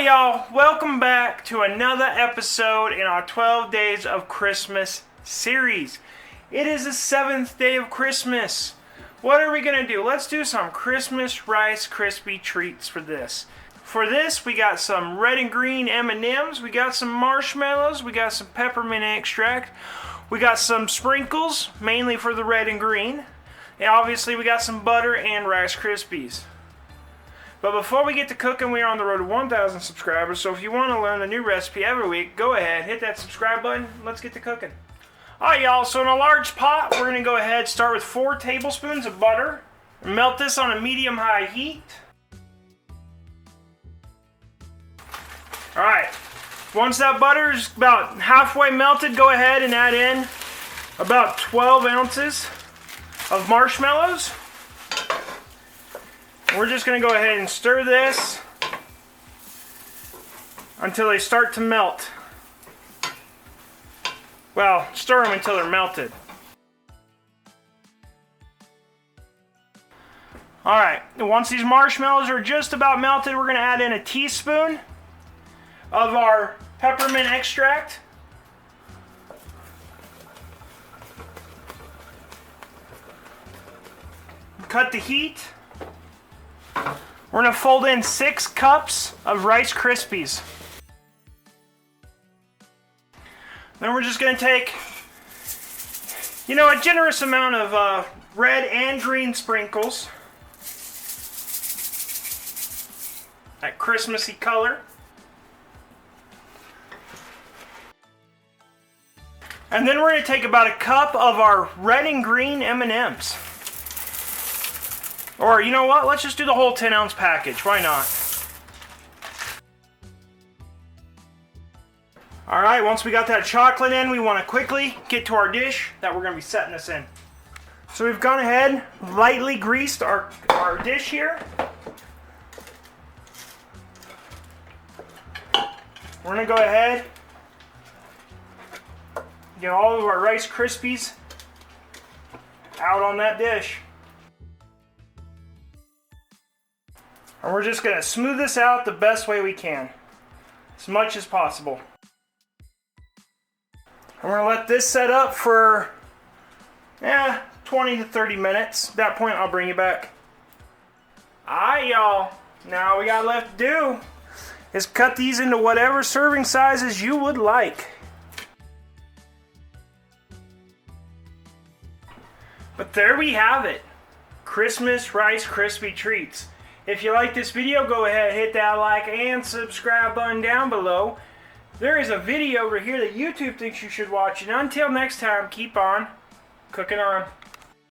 Alright y'all, welcome back to another episode in our 12 Days of Christmas series. It is the 7th day of Christmas. What are we going to do? Let's do some Christmas Rice Krispie treats for this. For this, we got some red and green M&Ms, we got some marshmallows, we got some peppermint extract, we got some sprinkles, mainly for the red and green, and obviously we got some butter and Rice Krispies. But before we get to cooking, we are on the road to 1,000 subscribers, so if you want to learn a new recipe every week, go ahead, hit that subscribe button, and let's get to cooking. Alright y'all, so in a large pot, we're going to go ahead and start with 4 tablespoons of butter. Melt this on a medium-high heat. Alright, once that butter is about halfway melted, go ahead and add in about 12 ounces of marshmallows. We're just going to go ahead and stir this until they start to melt. Well, stir them until they're melted. Alright, once these marshmallows are just about melted, we're going to add in a teaspoon of our peppermint extract. Cut the heat. We're going to fold in 6 cups of Rice Krispies. Then we're just going to take, a generous amount of red and green sprinkles. That Christmassy color. And then we're going to take about a cup of our red and green M&Ms. Or, you know what? Let's just do the whole 10-ounce package. Why not? Alright, once we got that chocolate in, we want to quickly get to our dish that we're going to be setting this in. So we've gone ahead, lightly greased our dish here. We're going to go ahead, get all of our Rice Krispies out on that dish. And we're just going to smooth this out the best way we can, as much as possible. And we're going to let this set up for 20 to 30 minutes. At that point, I'll bring you back. Alright, y'all. Now all we got left to do is cut these into whatever serving sizes you would like. But there we have it. Christmas Rice Krispie treats. If you like this video, go ahead, hit that like and subscribe button down below. There is a video over here that YouTube thinks you should watch. And until next time, keep on cooking on.